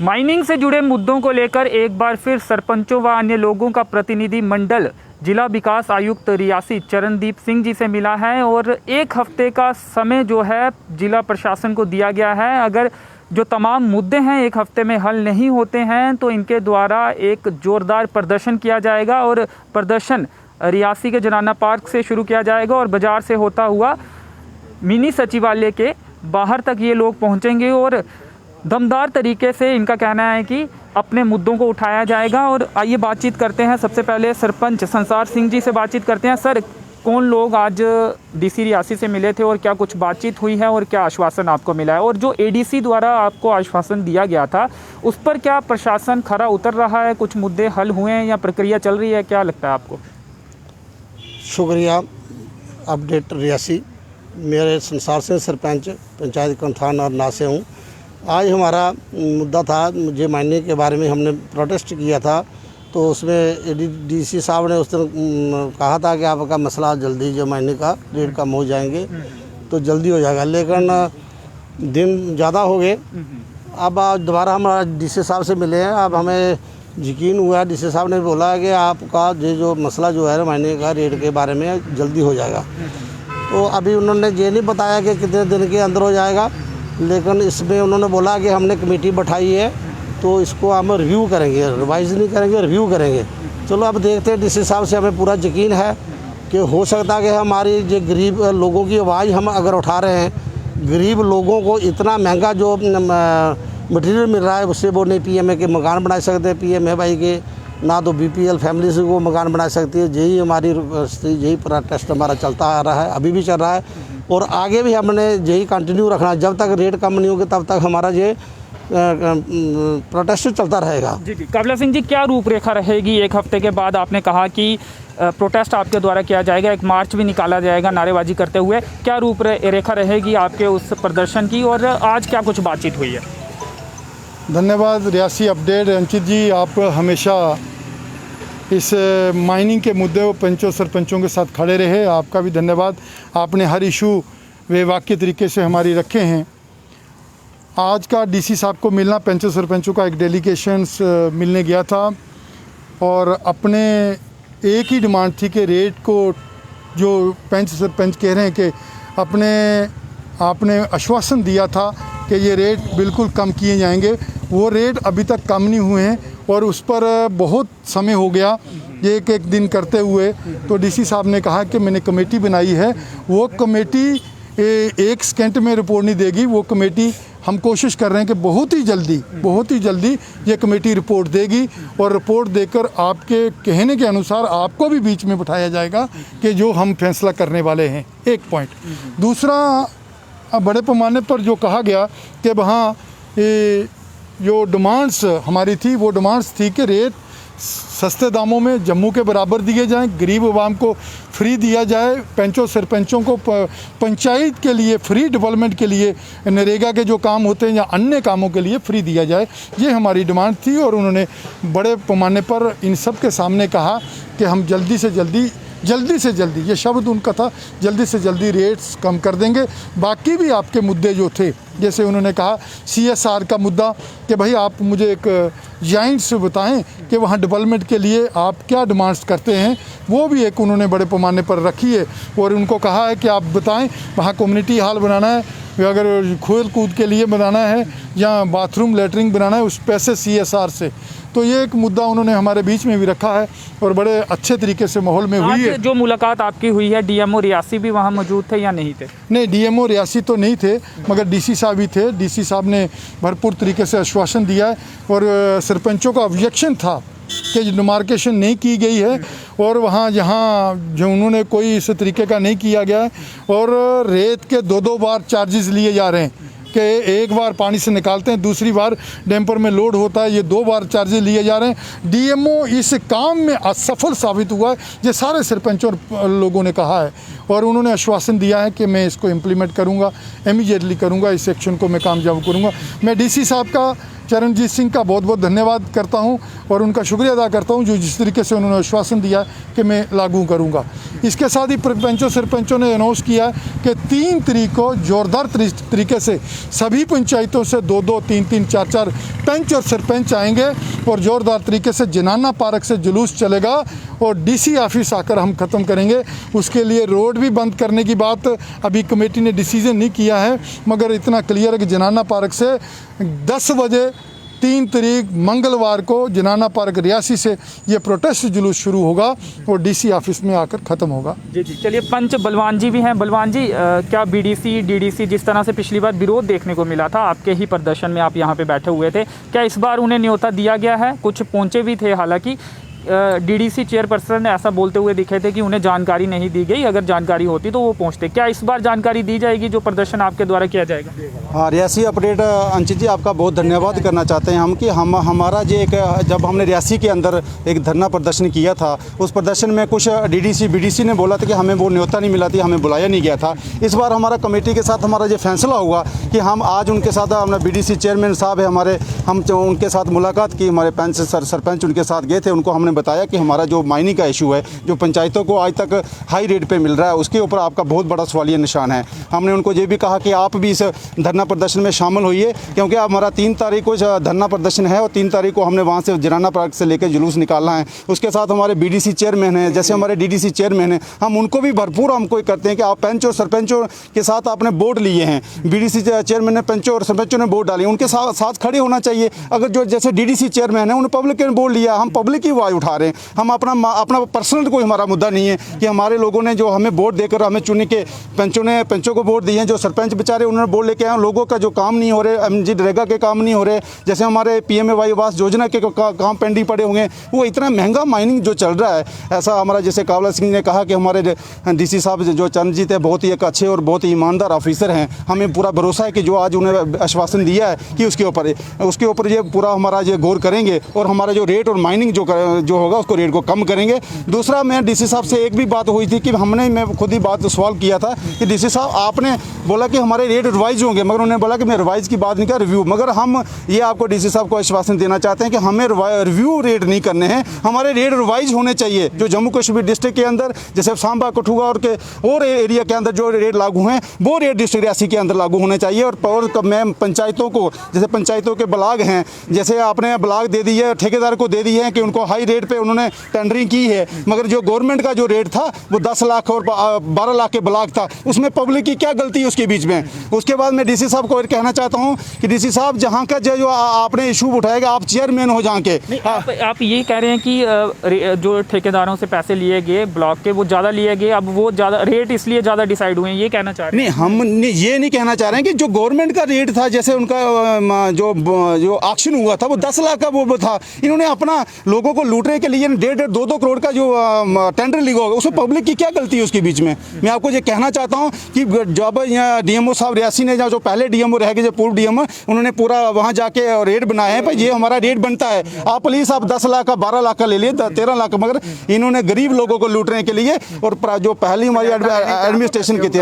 Mining से जुड़े मुद्दों को लेकर एक बार फिर सरपंचों व अन्य लोगों का प्रतिनिधि मंडल जिला विकास आयुक्त रियासी चरणदीप सिंह जी से मिला है और एक हफ्ते का समय जो है जिला प्रशासन को दिया गया है। अगर जो तमाम मुद्दे हैं एक हफ्ते में हल नहीं होते हैं तो इनके द्वारा एक जोरदार प्रदर्शन किया जाएगा और प्रदर्शन रियासी के जनाना पार्क से शुरू किया जाएगा और बाज़ार से होता हुआ मिनी सचिवालय के बाहर तक ये लोग पहुंचेंगे और दमदार तरीके से इनका कहना है कि अपने मुद्दों को उठाया जाएगा। और आइए बातचीत करते हैं, सबसे पहले सरपंच संसार सिंह जी से बातचीत करते हैं। सर, कौन लोग आज डीसी रियासी से मिले थे और क्या कुछ बातचीत हुई है और क्या आश्वासन आपको मिला है, और जो एडीसी द्वारा आपको आश्वासन दिया गया था उस पर क्या प्रशासन खरा उतर रहा है, कुछ मुद्दे हल हुए हैं या प्रक्रिया चल रही है, क्या लगता है आपको? शुक्रिया। अपडेट रियासी, मेरे संसार से सरपंच पंचायत कंठान और ना से हूँ। आज हमारा मुद्दा था, मुझे माइनिंग के बारे में हमने प्रोटेस्ट किया था, तो उसमें डीसी साहब ने उस दिन कहा था कि आपका मसला जल्दी जो माइनिंग का रेट कम हो जाएंगे तो जल्दी हो जाएगा, लेकिन दिन ज़्यादा हो गए। अब आज दोबारा हम डीसी साहब से मिले हैं। अब हमें यकीन हुआ, डीसी साहब ने बोला कि आपका जो मसला जो है माइनिंग का रेट के बारे में जल्दी हो जाएगा। तो अभी उन्होंने ये नहीं बताया कि कितने दिन के अंदर हो जाएगा, लेकिन इसमें उन्होंने बोला कि हमने कमेटी बैठाई है तो इसको हम रिव्यू करेंगे, रिवाइज नहीं करेंगे, रिव्यू करेंगे। चलो अब देखते हैं। डीसी साहब से हमें पूरा यकीन है कि हो सकता है कि हमारी जो गरीब लोगों की आवाज़ हम अगर उठा रहे हैं, गरीब लोगों को इतना महंगा जो मटेरियल मिल रहा है उससे वो नहीं पीएमए के मकान बना सकते, पीएमए भाई के ना तो बीपीएल फैमिली से वो मकान बना सकती है। यही हमारी यही प्रोटेस्ट हमारा चलता आ रहा है, अभी भी चल रहा है और आगे भी हमने यही कंटिन्यू रखना। जब तक रेट कम नहीं होगा तब तक हमारा ये प्रोटेस्ट चलता रहेगा। जी जी। काबला सिंह जी, क्या रूपरेखा रहेगी एक हफ्ते के बाद? आपने कहा कि प्रोटेस्ट आपके द्वारा किया जाएगा, एक मार्च भी निकाला जाएगा नारेबाजी करते हुए, क्या रूपरेखा रहेगी आपके उस प्रदर्शन की और आज क्या कुछ बातचीत हुई है? धन्यवाद रियासी अपडेट। रंचित जी, आप हमेशा इस माइनिंग के मुद्दे और पंचों सरपंचों के साथ खड़े रहे, आपका भी धन्यवाद। आपने हर इशू बेवाक्य तरीके से हमारी रखे हैं। आज का डीसी साहब को मिलना, पंचों सरपंचों का एक डेलीगेशन मिलने गया था और अपने एक ही डिमांड थी कि रेट को, जो पंच सरपंच कह रहे हैं कि आपने आश्वासन दिया था कि ये रेट बिल्कुल कम किए जाएंगे, वो रेट अभी तक कम नहीं हुए हैं और उस पर बहुत समय हो गया एक एक दिन करते हुए। तो डीसी साहब ने कहा कि मैंने कमेटी बनाई है, वो कमेटी एक सेकंड में रिपोर्ट नहीं देगी। वो कमेटी, हम कोशिश कर रहे हैं कि बहुत ही जल्दी ये कमेटी रिपोर्ट देगी और रिपोर्ट देकर आपके कहने के अनुसार आपको भी बीच में बिठाया जाएगा कि जो हम फैसला करने वाले हैं। एक पॉइंट। दूसरा, बड़े पैमाने पर जो कहा गया कि वहाँ जो डिमांड्स हमारी थी, वो डिमांड्स थी कि रेट सस्ते दामों में जम्मू के बराबर दिए जाएं, गरीब आवाम को फ्री दिया जाए, पंचों सरपंचों को पंचायत के लिए फ्री डेवलपमेंट के लिए नरेगा के जो काम होते हैं या अन्य कामों के लिए फ्री दिया जाए, ये हमारी डिमांड थी। और उन्होंने बड़े पैमाने पर इन सब के सामने कहा कि हम जल्दी से जल्दी, ये शब्द उनका था, जल्दी से जल्दी रेट्स कम कर देंगे। बाकी भी आपके मुद्दे जो थे, जैसे उन्होंने कहा CSR का मुद्दा कि भाई आप मुझे एक जॉइंट से बताएं कि वहाँ डेवलपमेंट के लिए आप क्या डिमांड्स करते हैं, वो भी एक उन्होंने बड़े पैमाने पर रखी है। और उनको कहा है कि आप बताएं वहाँ कम्युनिटी हॉल बनाना है, अगर खेल कूद के लिए बनाना है या बाथरूम लेटरिन बनाना है, उस पैसे CSR से। तो ये एक मुद्दा उन्होंने हमारे बीच में भी रखा है और बड़े अच्छे तरीके से माहौल में हुई है। जो मुलाकात आपकी हुई है, DMO रियासी भी वहाँ मौजूद थे या नहीं थे? नहीं, DMO रियासी तो नहीं थे, मगर डीसी साहब भी थे। डीसी साहब ने भरपूर तरीके से आश्वासन दिया है और सरपंचों का ऑब्जेक्शन था कि डिमार्केशन नहीं की गई है और वहाँ जहाँ जो उन्होंने कोई इस तरीके का नहीं किया गया है और रेत के दो बार चार्जेस लिए जा रहे हैं कि एक बार पानी से निकालते हैं, दूसरी बार डैम्पर में लोड होता है, ये 2 बार चार्जेस लिए जा रहे हैं। DMO इस काम में असफल साबित हुआ है, ये सारे सरपंचों लोगों ने कहा है और उन्होंने आश्वासन दिया है कि मैं इसको इम्प्लीमेंट करूँगा, इमीडिएटली करूँगा, इस एक्शन को मैं कामयाब करूँगा। मैं डीसी साहब का चरणजीत सिंह का बहुत बहुत धन्यवाद करता हूं और उनका शुक्रिया अदा करता हूं जो जिस तरीके से उन्होंने आश्वासन दिया कि मैं लागू करूंगा। इसके साथ ही पंचों सरपंचों ने अनाउंस किया है कि 3 तारीख को जोरदार तरीके से सभी पंचायतों से 2-2, 3-3, 4-4 पंच और सरपंच आएंगे और जोरदार तरीके से जनाना पार्क से जुलूस चलेगा और डीसी ऑफिस आकर हम ख़त्म करेंगे। उसके लिए रोड भी बंद करने की बात अभी कमेटी ने डिसीजन नहीं किया है, मगर इतना क्लियर है कि जनाना पार्क से 10 बजे 3 तारीख मंगलवार को जनाना पार्क रियासी से ये प्रोटेस्ट जुलूस शुरू होगा और डीसी ऑफिस में आकर ख़त्म होगा। जी जी, चलिए पंच बलवान जी भी हैं। बलवान जी, क्या बीडीसी डीडीसी जिस तरह से पिछली बार विरोध देखने को मिला था, आपके ही प्रदर्शन में आप यहाँ पे बैठे हुए थे, क्या इस बार उन्हें न्योता दिया गया है? कुछ पहुँचे भी थे, हालांकि डीडीसी चेयरपर्सन ऐसा बोलते हुए दिखे थे कि उन्हें जानकारी नहीं दी गई, अगर जानकारी होती तो वो पहुंचते। क्या इस बार जानकारी दी जाएगी जो प्रदर्शन आपके द्वारा किया जाएगा? हाँ, रियासी अपडेट अंचित जी आपका बहुत धन्यवाद करना चाहते हैं हम कि हमारा जो एक जब हमने रियासी के अंदर एक धरना प्रदर्शन किया था, उस प्रदर्शन में कुछ डीडीसी बीडीसी ने बोला था कि हमें वो न्योता नहीं मिला थी, हमें बुलाया नहीं गया था। इस बार हमारा कमेटी के साथ हमारा ये फैसला हुआ कि हम आज उनके साथ अपना बीडीसी चेयरमैन साहब है हमारे, हम उनके साथ मुलाकात की, हमारे पंच सरपंच उनके साथ गए थे। उनको हमने बताया कि हमारा जो माइनिंग का इशू है, जो पंचायतों को आज तक हाई रेट पे मिल रहा है, उसके ऊपर आपका बहुत बड़ा सवालिया निशान है। हमने उनको ये भी कहा कि आप भी इस धरना प्रदर्शन में शामिल होइए, क्योंकि हमारा 3 तारीख को धरना प्रदर्शन है और 3 तारीख को हमने वहाँ से जनाना पार्क से लेकर जुलूस निकालना है। उसके साथ हमारे बीडीसी चेयरमैन हैं, जैसे हमारे डीडीसी चेयरमैन हैं, हम उनको भी भरपूर हमको करते हैं कि आप पंच और सरपंचों के साथ आपने बोर्ड लिए हैं, बीडीसी चेयरमैन ने पंचों और सरपंचों ने बोर्ड डाली, उनके साथ खड़े होना चाहिए। अगर जो जैसे डीडीसी चेयरमैन है उन्होंने पब्लिक ने बोर्ड लिया, हम पब्लिक की आवाज़ उठा रहे हैं। हम अपना पर्सनल कोई हमारा मुद्दा नहीं है कि हमारे लोगों ने जो हमें वोट देकर हमें चुने के पंचों को वोट दिए हैं, जो सरपंच बेचारे उन्होंने वोट लेके आए, लोगों का जो काम नहीं हो रहे, मनरेगा के काम नहीं हो रहे, जैसे हमारे पीएमएवाई आवास योजना के काम पेंडिंग पड़े होंगे, वो इतना महंगा माइनिंग जो चल रहा है। ऐसा हमारा जैसे कावला सिंह ने कहा कि हमारे डीसी साहब जो चरणजीत है बहुत ही एक अच्छे और बहुत ही ईमानदार ऑफिसर हैं। हमें पूरा भरोसा है कि जो आज उन्हें आश्वासन दिया है कि उसके ऊपर ये पूरा हमारा ये गौर करेंगे और हमारा जो रेट और माइनिंग जो होगा उसको रेट को कम करेंगे। दूसरा, मैं डीसी साहब से एक भी बात हुई थी कि मैं खुद ही बात सवाल किया था कि डीसी साहब आपने बोला कि हमारे रेट रिवाइज होंगे, मगर उन्होंने बोला कि मैं रिवाइज की बात नहीं कर, रिव्यू। मगर हम ये आपको डीसी साहब को आश्वासन देना चाहते हैं कि हमें रिव्यू रेट नहीं करने हैं, हमारे रेट रिवाइज होने चाहिए। जो जम्मू कश्मीर डिस्ट्रिक्ट के अंदर जैसे सांबा कठुआ और एरिया के अंदर जो रेट लागू हैं वो रेट डिस्ट्रिक्ट रियासी के अंदर लागू होने चाहिए। और मैं पंचायतों को, जैसे पंचायतों के ब्लाक हैं, जैसे आपने ब्लाक दे दी है ठेकेदार को दे दी है कि उनको हाई रेट पे उन्होंने टेंडरिंग की है, मगर जो गवर्नमेंट का जो रेट था वो 10 लाख और 12 लाख के ब्लॉक था, उसमें पब्लिक की क्या गलती है उसके बीच में। उसके बाद मैं डीसी साहब को कहना चाहता हूं कि डीसी साहब जहां का जो आपने इशू उठाएगा, आप चेयरमैन हो जहां के। आप ये कह रहे हैं कि जो ठेकेदारों से पैसे लिए गए ब्लॉक के, वो ज़्यादा लिए गए, अब वो ज़्यादा रेट इसलिए ज़्यादा डिसाइड हुए हैं, ये कहना चाह रहे हैं? नहीं, हम ये नहीं कहना चाह रहे हैं कि जो गवर्नमेंट का रेट था, जैसे उनका जो ऑक्शन हुआ था वो 10 लाख का वो था, इन्होंने अपना लोगों को लूटने के लिए 1.5 2 करोड़ का जो टेंडर लिखा होगा, उसमें पब्लिक की क्या गलती है उसके बीच में। मैं आपको ये कहना चाहता हूं कि जब यहाँ डीएमओ साहब रियासी ने जो पहले डीएमओ रह गए, जो पूर्व डीएमओ, उन्होंने पूरा वहां जाके रेट बनाया है, भाई ये हमारा रेट बनता है, आप प्लीज आप 10 लाख का 12 लाख का ले लिए, 13 लाख का, मगर इन्होंने गरीब लोगों को लूटने के लिए और जो पहली हमारी एडमिनिस्ट्रेशन की थी,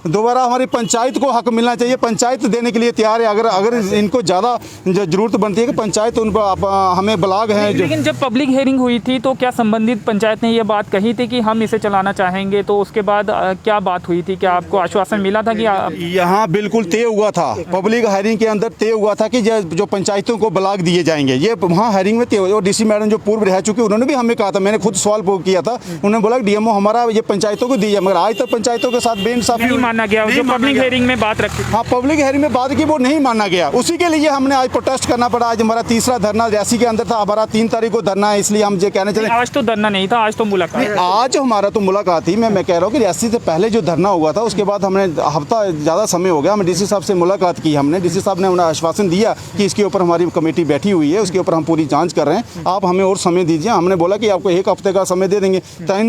दोबारा हमारी पंचायत को हक मिलना चाहिए, पंचायत देने के लिए तैयार है। अगर इनको ज़्यादा जरूरत बनती है कि पंचायत उन पर हमें ब्लॉक है। लेकिन जब पब्लिक हियरिंग हुई थी तो क्या संबंधित पंचायत ने ये बात कही थी कि हम इसे चलाना चाहेंगे, तो उसके बाद क्या बात हुई थी? क्या आपको आश्वासन मिला था कि यहाँ बिल्कुल तय हुआ था, पब्लिक हायरिंग के अंदर तय हुआ था कि जो पंचायतों को ब्लॉक दिए जाएंगे, ये वहाँ हायरिंग में तय हुआ। और डीसी मैडम जो पूर्व रह चुकी, उन्होंने भी हमें कहा था, मैंने खुद सवाल किया था, उन्होंने बोला कि डीएमओ हमारा ये पंचायतों को दिया, मगर आज तक पंचायतों के साथ बेइंसाफी नहीं माना गया। जो पब्लिक हियरिंग में बात रखी, हाँ, पब्लिक हियरिंग में बात की, वो नहीं माना गया। उसी के लिए हमने आज प्रोटेस्ट करना पड़ा। आज हमारा तीसरा धरना रियासी के अंदर था, हमारा 3 तारीख को धरना है, इसलिए हम ये कहने चले। आज तो धरना नहीं था, आज तो मुलाकात। आज हमारा तो मुलाकात थी। मैं कह रहा हूँ कि रियासी से पहले जो धरना हुआ था, उसके बाद हमने हफ्ता ज़्यादा समय हो गया, हमें डीसी साहब से मुलाकात की। हमने डीसी साहब ने उन्हें आश्वासन दिया कि इसके ऊपर हमारी कमेटी बैठी हुई है, उसके ऊपर हम पूरी जांच कर रहे हैं, आप हमें और समय दीजिए। हमने बोला कि आपको 1 हफ्ते का समय दे देंगे।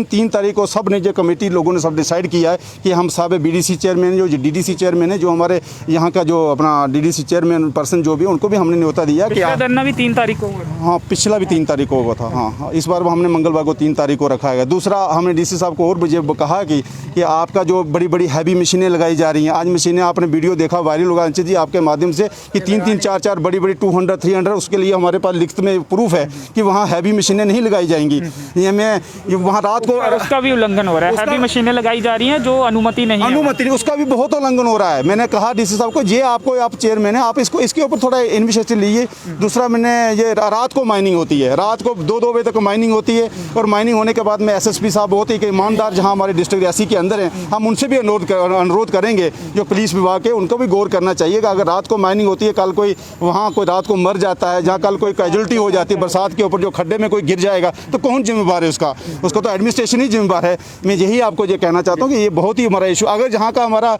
3 तारीख को सब ने, जो कमेटी लोगों ने सब डिसाइड किया है कि हम साहब बीडीसी चेयरमैन, जो डीडीसी चेयरमैन है, जो हमारे यहाँ का जो अपना डीडीसी चेयरमैन पर्सन जो भी, उनको भी हमने न्योता दिया कि धरना भी 3 तारीख को हुआ। हाँ, पिछला भी 3 तारीख को हुआ था। हाँ, इस बार हमने मंगलवार को 3 तारीख को रखा है। दूसरा, हमने डीसी साहब को और मुझे कहा कि आपका जो बड़ी बड़ी हैवी मशीनें लगाई जा रही हैं, आज मशीनें आपने वीडियो देखा वायरल होगा अंचित जी आपके माध्यम से कि 3-3 4-4 बड़ी बड़ी 200-300, उसके लिए हमारे पास लिखित में प्रूफ है कि वहाँ हैवी मशीनें नहीं लगाई जाएंगी। ये वहाँ रात को उसका भी उल्लंघन हो रहा है, हैवी मशीनें लगाई जा रही हैं जो अनुमति नहीं है, उसका भी बहुत उल्लंघन हो रहा है। मैंने कहा डीसी साहब को, ये आप चेयरमैन है, आप इसके ऊपर थोड़ा इन्वेस्टिगेशन लीजिए। दूसरा, मैंने ये रात को माइनिंग होती है, रात को 2-2 बजे तक माइनिंग होती है, और माइनिंग होने के बाद में एसएसपी साहब बहुत ही ईमानदार जहां हमारे डिस्ट्रिक्ट रियासी के अंदर हैं, हम उनसे भी अनुरोध करेंगे जो पुलिस विभाग के, उनको भी गौर करना चाहिए कि अगर रात को माइनिंग होती है, कल कोई वहाँ कोई रात को मर जाता है, जहाँ कल कोई कैजुअल्टी हो जाती है बरसात के ऊपर, जो खड्डे में कोई गिर जाएगा तो कौन जिम्मेवार है उसका तो एडमिनिस्ट्रेशन ही जिम्मेवार है। मैं यही आपको ये कहना चाहता हूँ कि ये बहुत ही हमारा इशू, अगर जहाँ का हमारा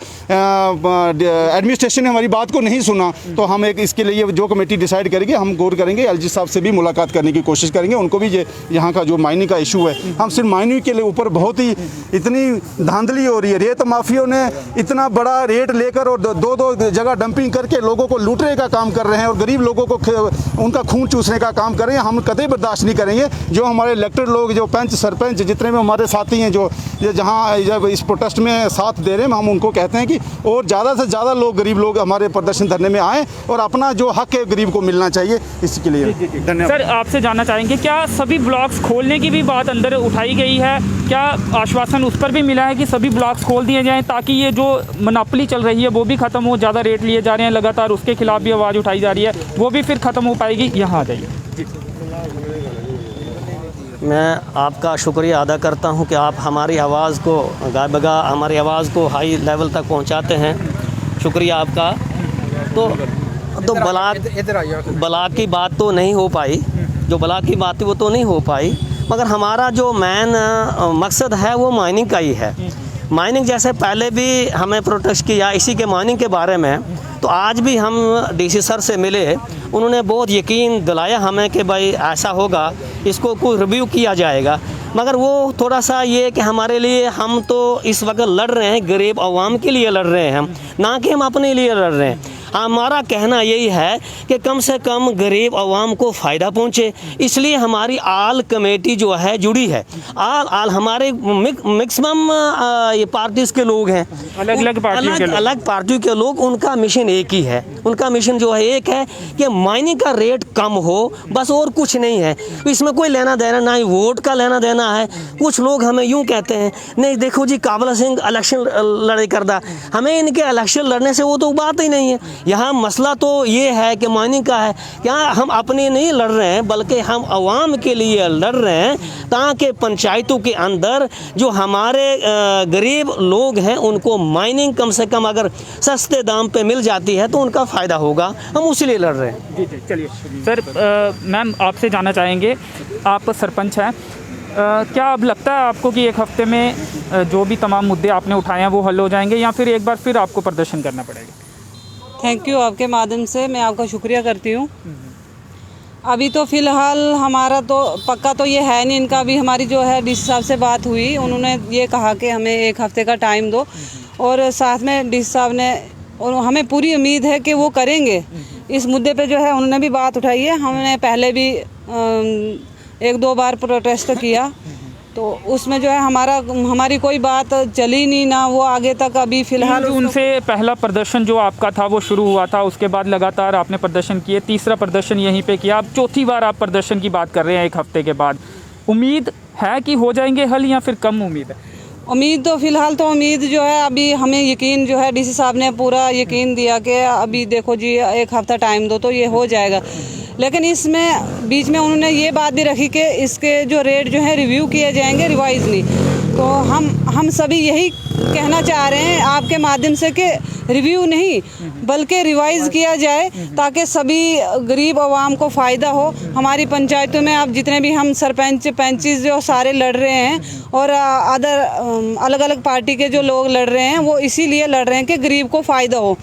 एडमिनिस्ट्रेशन ने हमारी बात को नहीं सुना तो हम एक इसके लिए जो कमेटी डिसाइड करेंगे, हम गौर करेंगे, एलजी साहब से भी मुलाकात करने की कोशिश करेंगे, उनको भी ये यहाँ का जो माइनिंग का इशू है, हम सिर्फ माइनिंग के लिए ऊपर बहुत ही इतनी धांधली हो रही है, रेत माफियों ने इतना बड़ा रेट लेकर और दो जगह डंपिंग करके लोगों को लूटने का काम कर रहे हैं और गरीब लोगों को उनका खून चूसने का काम कर रहे हैं। हम कतई बर्दाश्त नहीं करेंगे। जो हमारे इलेक्टेड लोग, जो पंच सरपंच जितने भी हमारे साथी हैं, जो जहाँ जब इस प्रोटेस्ट में साथ दे रहे हैं, हम उनको कहते हैं कि और ज़्यादा से ज़्यादा लोग, गरीब लोग हमारे प्रदर्शन धरने में आएँ और अपना जो हक है गरीब को मिलना चाहिए, इसके लिए धन्यवाद। सर, आपसे जानना चाहेंगे, क्या सभी ब्लॉक्स खोलने की भी बात अंदर उठाई गई है? क्या आश्वासन उस पर भी मिला है कि सभी ब्लॉक्स खोल दिए जाएं ताकि ये जो मोनोपोली चल रही है वो भी ख़त्म हो, ज़्यादा रेट लिए जा रहे हैं लगातार, उसके खिलाफ भी आवाज़ उठाई जा रही है, वो भी फिर ख़त्म हो पाएगी? यहाँ आ जाइए। मैं आपका शुक्रिया अदा करता हूं कि आप हमारी आवाज़ को गाय-बगा हमारी आवाज़ को हाई लेवल तक पहुंचाते हैं, शुक्रिया आपका। तो ब्लॉक की बात तो नहीं हो पाई, जो ब्लॉक की बात थी वो तो नहीं हो पाई, मगर हमारा जो मेन मकसद है वो माइनिंग का ही है। माइनिंग जैसे पहले भी हमें प्रोटेस्ट किया इसी के माइनिंग के बारे में, तो आज भी हम डीसी सर से मिले, उन्होंने बहुत यकीन दिलाया हमें कि भाई ऐसा होगा, इसको कोई रिव्यू किया जाएगा। मगर वो थोड़ा सा ये कि हमारे लिए, हम तो इस वक्त लड़ रहे हैं गरीब आवाम के लिए लड़ रहे हैं हम, ना कि हम अपने लिए लड़ रहे हैं। हमारा कहना यही है कि कम से कम गरीब आवाम को फ़ायदा पहुँचे, इसलिए हमारी आल कमेटी जो है जुड़ी है। आल हमारे मैक्सिमम ये पार्टीज़ के लोग हैं, अलग पार्टियों के लोग, उनका मिशन एक ही है। उनका मिशन जो है एक है कि माइनिंग का रेट कम हो, बस, और कुछ नहीं है। इसमें कोई लेना देना, ना ही वोट का लेना देना है। कुछ लोग हमें यूँ कहते हैं, नहीं देखो जी काबला सिंह इलेक्शन लड़ाई करदा, हमें इनके इलेक्शन लड़ने से वो तो बात ही नहीं है। यहाँ मसला तो ये है कि माइनिंग का है, क्या हम अपने नहीं लड़ रहे हैं बल्कि हम आवाम के लिए लड़ रहे हैं, ताकि पंचायतों के अंदर जो हमारे गरीब लोग हैं उनको माइनिंग कम से कम अगर सस्ते दाम पे मिल जाती है तो उनका फ़ायदा होगा, हम उसी लिए लड़ रहे हैं। जी, चलिए सर, मैम आपसे जानना चाहेंगे, आप सरपंच हैं, क्या अब लगता है आपको कि एक हफ्ते में जो भी तमाम मुद्दे आपने उठाए हैं वो हल हो जाएंगे, या फिर एक बार फिर आपको प्रदर्शन करना पड़ेगा? थैंक यू, आपके माध्यम से मैं आपका शुक्रिया करती हूँ। अभी तो फ़िलहाल हमारा तो पक्का तो ये है नहीं, इनका भी हमारी जो है डीसी साहब से बात हुई, उन्होंने ये कहा कि हमें एक हफ़्ते का टाइम दो, और साथ में डीसी साहब ने, और हमें पूरी उम्मीद है कि वो करेंगे। इस मुद्दे पे जो है उन्होंने भी बात उठाई है, हमने पहले भी 1-2 बार प्रोटेस्ट किया, तो उसमें जो है हमारी कोई बात चली नहीं, ना वो आगे तक अभी फ़िलहाल। उनसे पहला प्रदर्शन जो आपका था वो शुरू हुआ था, उसके बाद लगातार आपने प्रदर्शन किए, तीसरा प्रदर्शन यहीं पे किया, अब चौथी बार आप प्रदर्शन की बात कर रहे हैं एक हफ्ते के बाद। उम्मीद है कि हो जाएंगे हल, या फिर कम उम्मीद है? उम्मीद तो फ़िलहाल तो उम्मीद जो है, अभी हमें यकीन जो है डीसी साहब ने पूरा यकीन दिया कि अभी देखो जी एक हफ़्ता टाइम दो तो ये हो जाएगा। लेकिन इसमें बीच में उन्होंने ये बात भी रखी कि इसके जो रेट जो है रिव्यू किए जाएंगे, रिवाइज़ नहीं। तो हम सभी यही कहना चाह रहे हैं आपके माध्यम से कि रिव्यू नहीं बल्कि रिवाइज़ किया जाए, ताकि सभी गरीब आवाम को फ़ायदा हो। हमारी पंचायतों में अब जितने भी हम सरपंच पंचिस जो सारे लड़ रहे हैं, और अलग अलग पार्टी के जो लोग लड़ रहे हैं, वो इसीलिए लड़ रहे हैं कि गरीब को फ़ायदा हो,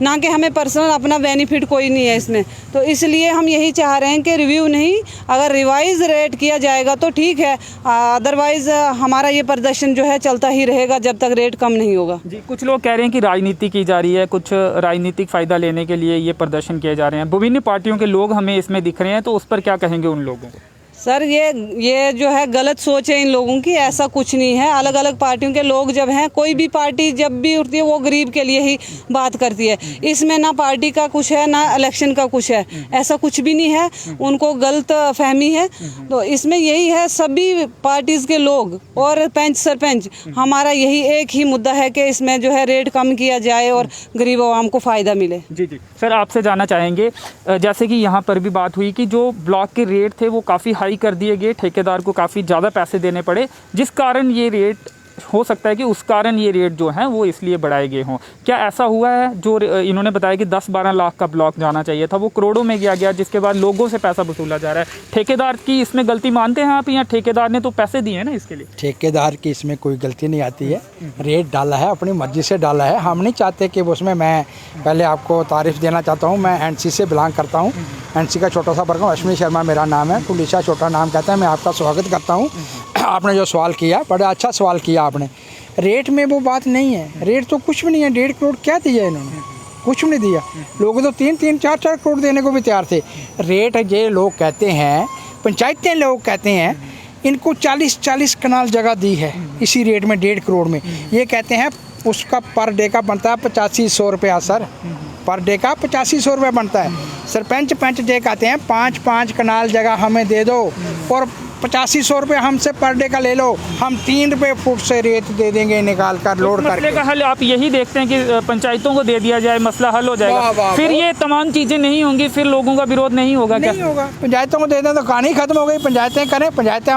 ना कि हमें पर्सनल अपना बेनिफिट कोई नहीं है इसमें। तो इसलिए हम यही चाह रहे हैं कि रिव्यू नहीं, अगर रिवाइज़ रेट किया जाएगा तो ठीक है, अदरवाइज़ हमारा ये प्रदर्शन जो है चलता ही रहेगा जब तक रेट कम नहीं होगा। जी, कुछ लोग कह रहे हैं कि राजनीति की जा रही है, कुछ राजनीतिक फ़ायदा लेने के लिए ये प्रदर्शन किए जा रहे हैं, विभिन्न पार्टियों के लोग हमें इसमें दिख रहे हैं, तो उस पर क्या कहेंगे उन लोगों को? सर ये जो है गलत सोच है इन लोगों की। ऐसा कुछ नहीं है। अलग अलग पार्टियों के लोग जब हैं, कोई भी पार्टी जब भी उठती है वो गरीब के लिए ही बात करती है। इसमें ना पार्टी का कुछ है ना इलेक्शन का कुछ है, ऐसा कुछ भी नहीं है। उनको गलत फहमी है। तो इसमें यही है, सभी पार्टीज के लोग और पंच सरपंच, हमारा यही एक ही मुद्दा है कि इसमें जो है रेट कम किया जाए और गरीब आवाम को फ़ायदा मिले। जी जी सर, आपसे जानना चाहेंगे, जैसे कि यहाँ पर भी बात हुई कि जो ब्लॉक के रेट थे वो काफ़ी हाई कर दिए गए, ठेकेदार को काफ़ी ज़्यादा पैसे देने पड़े, जिस कारण ये रेट हो सकता है कि उस कारण ये रेट जो हैं वो इसलिए बढ़ाए गए हों। क्या ऐसा हुआ है? जो इन्होंने बताया कि 10-12 लाख का ब्लॉक जाना चाहिए था, वो करोड़ों में गया, जिसके बाद लोगों से पैसा वसूला जा रहा है। ठेकेदार की इसमें गलती मानते हैं आप, या ठेकेदार ने तो पैसे दिए हैं ना इसके लिए? ठेकेदार की इसमें कोई गलती नहीं आती है। रेट डाला है, अपनी मर्जी से डाला है। हम नहीं चाहते कि उसमें, मैं पहले आपको तारीफ़ देना चाहता हूँ, मैं एनसी से बिलोंग करता हूँ। एनसी का छोटा सा वर्ग हूँ, अश्विनी शर्मा मेरा नाम है, पुलिसा छोटा नाम कहता है। मैं आपका स्वागत करता हूँ। आपने जो सवाल किया, बड़ा अच्छा सवाल किया आपने। रेट में वो बात नहीं है, रेट तो कुछ भी नहीं है। 1.5 करोड़ क्या दिया इन्होंने? कुछ भी नहीं दिया। लोग तो 3-3, 4-4 करोड़ देने को भी तैयार थे। रेट ये लोग कहते हैं, पंचायतें लोग कहते हैं इनको 40-40 कनाल जगह दी है इसी रेट में 1.5 करोड़ में। ये कहते हैं उसका पर डे का बनता है 8500 रुपया। सर, पर डे का 8500 रुपया बनता है। सरपंच पंच जे कहते हैं 5-5 कनाल जगह हमें दे दो और 8500 रुपये हमसे पर डे का ले लो, हम 3 रुपये फुट से रेत दे देंगे निकाल कर लोड करके। मसले का हल आप यही देखते हैं कि पंचायतों को दे दिया जाए, मसला हल हो जाएगा। फिर ये तमाम चीज़ें नहीं होंगी, फिर लोगों का विरोध नहीं होगा? नहीं होगा। पंचायतों को दे दें तो कहानी खत्म हो गई। पंचायतें करें, पंचायतें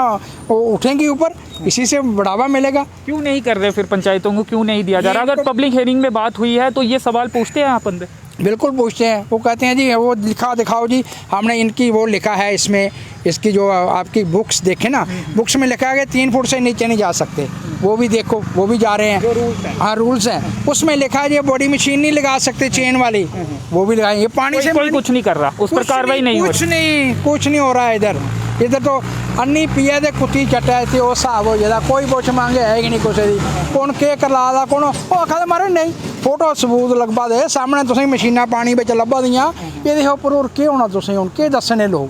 उठेंगी ऊपर, इसी से बढ़ावा मिलेगा। क्यों नहीं कर रहे फिर पंचायतों को, क्यों नहीं दिया जा रहा? अगर पब्लिक हियरिंग में बात हुई है तो ये सवाल पूछते हैं आप अंदर? बिल्कुल पूछते हैं। वो कहते हैं जी वो दिखाओ जी, हमने इनकी वो लिखा है इसमें, इसकी जो आपकी बुक्स देखें ना, बुक्स में लिखा है कि 3 फुट से नीचे नहीं जा सकते। वो भी देखो, वो भी जा रहे हैं। हाँ, रूल्स हैं। उसमें लिखा है ये बॉडी मशीन नहीं लगा सकते चेन वाली, वो भी लगाएंगे। पानी से कोई कुछ नहीं कर रहा, उस पर कार्रवाई नहीं हो रही। कुछ नहीं हो रहा है इधर तो अन्नी पिया दे कुत्ती चटा थी वो हिसाब हो जाता। कोई पुछ मांगे है कि नहीं कुछ दी, कौन के करला दा, कौन वो आखा मारे नहीं फोटो सबूत लगवा दे सामने। तुसीं मशीनां पानी बिच लब्भा दियां, एहदे उप्पर होर केह् होना? तुसीं हुण केह् दस्सने? लोग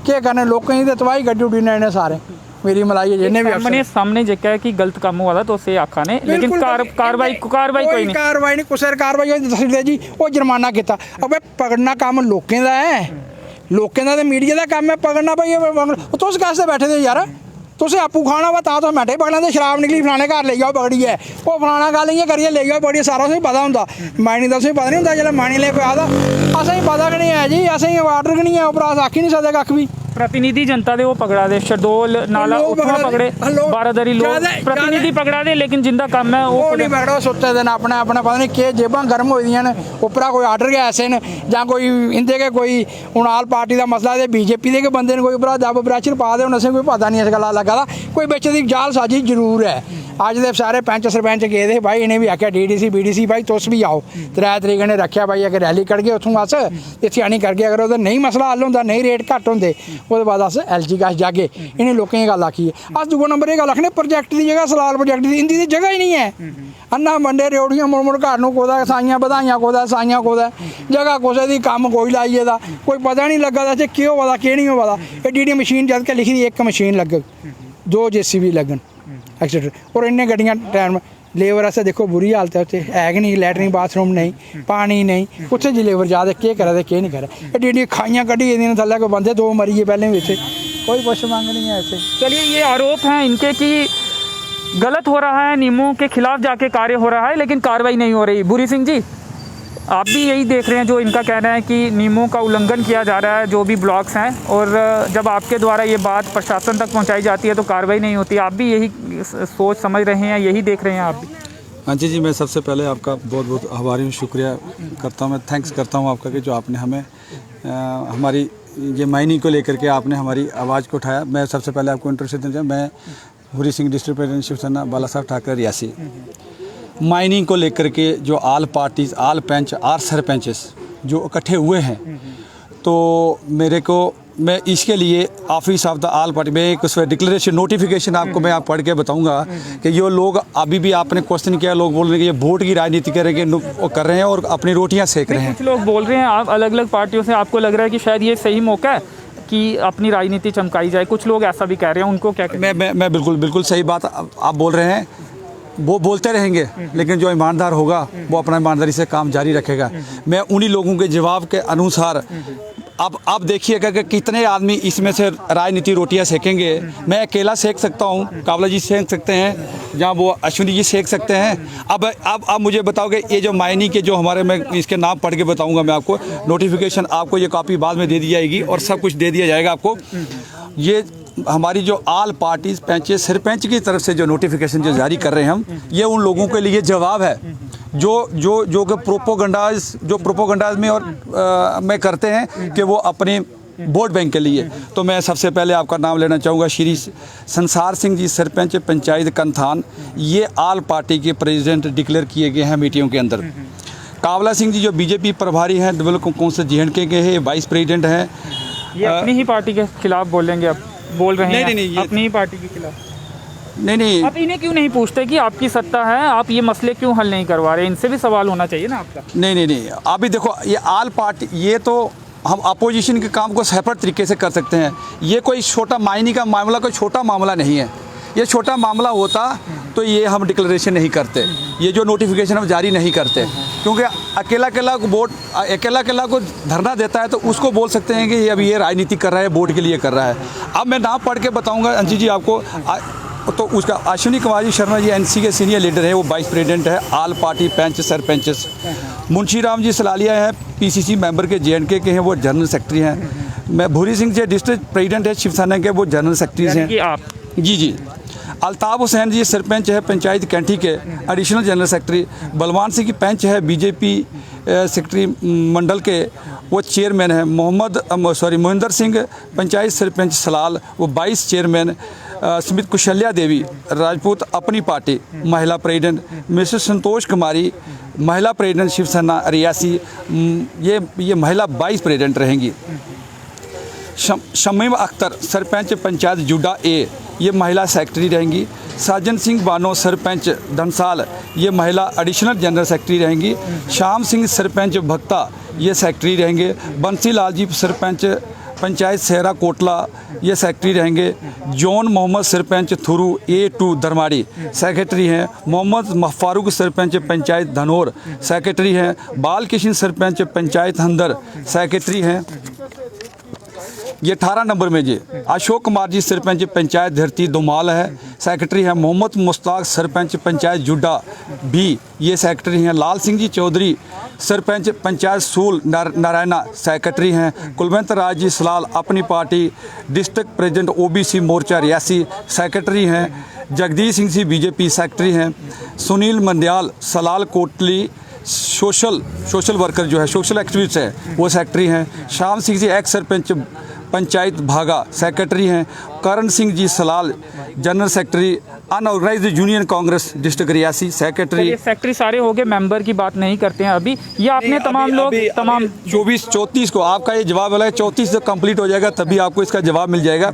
केह् करने? लोकें दी ते तबाही कड्ढी ओड़ी ने सारे। मेरी मलाई जिन्हें भी सामने जेका है कि गलत काम हुआ था तो उसे आखा ने, लेकिन कार्रवाई कोई नहीं। कार्रवाई नहीं, कुछ कार्रवाई होई दस्सदे जी वो जुर्माना कीता। अबे पकड़ना काम लोकें दा है, लोकें दा ते मीडिया दा काम है पकड़ना। भाई तुस कैसे बैठे दे यार? तुसें आपू खाना वा तां तुस बैठे पकड़ना ते शराब निकली फलाने घर ले जाओ पकड़ी है, वो फलाना गल इ'यां करियै ले जाओ पकड़ियै। सारा तुसें पता होंदा, माइनिंग दा तुसें पता नहीं होंदा। जेल्लै माइनिंग ले कोई आखदा असेंगी पता गै नहीं है जी, असेंगी ऑर्डर गै नहीं है, उप्परा अस आखी नहीं सकदे कक्ख भी। प्रतिनिधि जनता दे वो पकड़ा दे, शहडोल नाला उत्थों पकड़े, बारादरी लोग प्रतिनिधि पकड़ा दे, लेकिन जिंदा कम है वो नहीं पकड़ा। सुत्ते दिन अपने अपने पता नहीं केह् जेबां गर्म होई दियां न, उप्परा कोई आर्डर गै ऐसे न, जां कोई इंदे गै कोई हुण आल पार्टी दा मसला ते बीजेपी दे गै बंदे न, कोई उप्परा दब प्रैशर पा दे। हुण असें कोई पता नहीं इस गल्ला लग्गा दा, कोई बिच दी जालसाजी जरूर है। अज्ज दे सारे पैंच सरपंच गेदे हे भाई, इन्हें भी आख्या डीडीसी बीडीसी भाई तुस भी आओ। 3 तरीक ने रखेआ भाई अगर रैली कड्ढगे उत्थों अस इत्थे आनी करगे। अगर ओह्दा नहीं मसला हल होंदा, नहीं रेट घट्ट होंदे, ओह्दे बाद अस LG कश जागे। इन्हें लोकें गल्ल आखी है। अस दूआ नंबर एह् गल्ल आखने प्रोजैक्ट दी जगह सलाल प्रोजैक्ट दी इंदी जगह ही नहीं है। अन्ना मंडे रेवड़ियां मुड़ मुड़ घर नूं कोदा साइयां बधाइयां कोदा साइयां कोदा जगह कुसै दी कम्म कोई लाइए दा कोई पता नहीं लग्गा दा केह् होआ दा केह् नहीं होआ दा। एड्डी मशीन जद के लिखी दी एक मशीन लग्गग, 2 JCB लग्गन एक्सेट्रा, और इन्ने गड्डियां टाइम लेबर आस्तै देखो बुरी हालत है। उत्थे है कि नहीं, लैटरिन बाथरूम नहीं, पानी नहीं, कुत्थे जी लेबर जा दे केह् करा दे केह् नहीं करा। एड्डी खाइयां कड्ढी गेदियां थल्ले, कोई बंदे 2 मरी गे पैह्लें भी इत्थे, कोई पुछ मंग नहीं है इत्थे। चलिए, ये आरोप हैं इनके कि गलत हो रहा है, नियमों के खिलाफ जाके कार्य हो रहा है, लेकिन कार्रवाई नहीं हो रही। बुरी सिंह जी, आप भी यही देख रहे हैं जो इनका कहना है कि नियमों का उल्लंघन किया जा रहा है जो भी ब्लॉक्स हैं, और जब आपके द्वारा ये बात प्रशासन तक पहुंचाई जाती है तो कार्रवाई नहीं होती। आप भी यही सोच समझ रहे हैं, यही देख रहे हैं आप भी? हाँ जी, मैं सबसे पहले आपका बहुत बहुत आभारी हूँ, शुक्रिया करता हूँ, मैं थैंक्स करता हूँ आपका कि जो आपने हमें हमारी ये माइनिंग को लेकर के आपने हमारी आवाज़ को उठाया। मैं सबसे पहले आपको इंट्रोडक्शन देना, मैं बुरी सिंह डिस्ट्रिक्ट प्रेसिडेंट शिवसेना बाला साहब ठाकरे रियासी। माइनिंग को लेकर के जो आल पार्टीज, आल पंच, आल सरपंचेस जो इकट्ठे हुए हैं, तो मेरे को मैं इसके लिए office of the all party में एक उसमें डिक्लेरेशन नोटिफिकेशन आपको मैं आप पढ़ के बताऊंगा कि ये लोग अभी भी आपने क्वेश्चन किया, लोग बोल रहे हैं कि ये वोट की राजनीति कर रहे हैं और अपनी रोटियां सेक रहे हैं। कुछ लोग बोल रहे हैं आप अलग अलग पार्टियों से, आपको लग रहा है कि शायद ये सही मौका है कि अपनी राजनीति चमकाई जाए, कुछ लोग ऐसा भी कह रहे हैं, उनको क्या कहते हैं? मैं बिल्कुल सही बात आप बोल रहे हैं। वो बोलते रहेंगे, लेकिन जो ईमानदार होगा वो अपना ईमानदारी से काम जारी रखेगा। मैं उन्हीं लोगों के जवाब के अनुसार अब आप देखिएगा कि कितने आदमी इसमें से राजनीति रोटियां सेकेंगे। मैं अकेला सेक सकता हूं, कावला जी सेक सकते हैं, जहां वो अश्विनी जी सेक सकते हैं। अब मुझे बताओगे ये जो मायनी के जो हमारे, मैं इसके नाम पढ़ के बताऊंगा मैं आपको, नोटिफिकेशन आपको ये कॉपी बाद में दे दी जाएगी और सब कुछ दे दिया जाएगा आपको। ये हमारी जो आल पार्टी पंचायत सरपंच की तरफ से जो नोटिफिकेशन जो जारी कर रहे हैं हम, ये उन लोगों के लिए जवाब है जो कि प्रोपोगंडाज में और में करते हैं कि वो अपने वोट बैंक के लिए। तो मैं सबसे पहले आपका नाम लेना चाहूँगा, श्री संसार सिंह जी, सरपंच पंचायत कंथान। ये आल पार्टी के प्रेसिडेंट डिक्लेयर किए गए हैं मीटिंगों के अंदर। कावला सिंह जी जो बीजेपी प्रभारी हैं, डेवलपमेंट काउंसिल JNK के हैं, वाइस प्रेसिडेंट हैं। ये अपनी ही पार्टी के खिलाफ बोलेंगे, अब बोल रहे हैं नहीं, अपनी ही पार्टी के खिलाफ। नहीं, आप इन्हें क्यों नहीं पूछते कि आपकी सत्ता है, आप ये मसले क्यों हल नहीं करवा रहे? इनसे भी सवाल होना चाहिए ना आपका। नहीं, अभी देखो, ये आल पार्टी, ये तो हम अपोजिशन के काम को सेपरेट तरीके से कर सकते हैं। ये कोई छोटा मायने का मामला कोई छोटा मामला नहीं है। ये छोटा मामला होता तो ये हम डिक्लेरेशन नहीं करते, ये जो नोटिफिकेशन हम जारी नहीं करते, क्योंकि अकेला को धरना देता है तो उसको बोल सकते हैं कि ये अभी ये राजनीति कर रहा है, वोट के लिए कर रहा है। अब मैं नाम पढ़ के बताऊंगा अंशी जी आपको। तो उसका अश्विनी कुमार शर्मा जी NC के सीनियर लीडर है, वो वाइस प्रेसिडेंट है आल पार्टी पंच सरपंचेस। मुंशी राम जी सलालिया है, PCC मेंबर के JNK के हैं, वो जनरल सेक्रेटरी हैं। मैं भूरी सिंह जी डिस्ट्रिक्ट प्रेसिडेंट है शिवसेना के, वो जनरल सेक्रेटरी हैं। आप जी। अल्ताफ़ हुसैन जी सरपंच है पंचायत कैंठी के, additional general secretary. Balwan Singh की पंच है BJP सेक्रेटरी मंडल के, वो चेयरमैन है। मोहिंदर सिंह पंचायत सरपंच सलाल, वो वाइस चेयरमैन। स्मित कुशल्या देवी राजपूत अपनी पार्टी महिला प्रेसिडेंट। मिसेस संतोष कुमारी महिला प्रेसिडेंट शिवसेना रियासी, ये महिला वाइस प्रेसिडेंट रहेंगी। शमीम अख्तर सरपंच पंचायत जुडा A, ये महिला सेक्रेटरी रहेंगी। साजन सिंह बानो सरपंच धनसाल, ये महिला एडिशनल जनरल सेक्रेटरी रहेंगी। श्याम सिंह सरपंच भक्ता, ये सेक्रेटरी रहेंगे। बंसी लाल जी सरपंच पंचायत सहरा कोटला, ये सेक्रेटरी रहेंगे। जॉन मोहम्मद सरपंच थुरू A2 धर्माड़ी सेक्रेटरी हैं। मोहम्मद फारूक सरपंच पंचायत धनौर सेक्रेटरी हैं। बाल कृष्ण सरपंच पंचायत हंदर सेक्रेटरी हैं। ये 18 नंबर में जी अशोक कुमार जी सरपंच पंचायत धरती दुमाल है, सेक्रेटरी हैं। मोहम्मद मुश्ताक सरपंच पंचायत जुड्डा B, ये सेक्रेटरी हैं। लाल सिंह जी चौधरी सरपंच पंचायत सूल नारायणा सेक्रेटरी हैं। कुलवंत राज ji Salal Apni Party district president OBC मोर्चा रियासी सेक्रेटरी हैं। जगदीश सिंह जी BJP सेक्रेटरी हैं। सुनील मंडियाल सलाल कोटली सोशल वर्कर जो है, सोशल एक्टिविस्ट है, वो सेक्रेटरी हैं। श्याम सिंह जी एक्स सरपंच पंचायत भागा सेक्रेटरी हैं। Karan Singh ji Salal general secretary unorganised union Congress district Reasi secretary. Secretary सारे हो गए, मेंबर की बात नहीं करते हैं अभी। ये आपने तमाम लोग 24-34 को आपका ये जवाब वाला है, 34 जब कंप्लीट हो जाएगा तभी आपको इसका जवाब मिल जाएगा।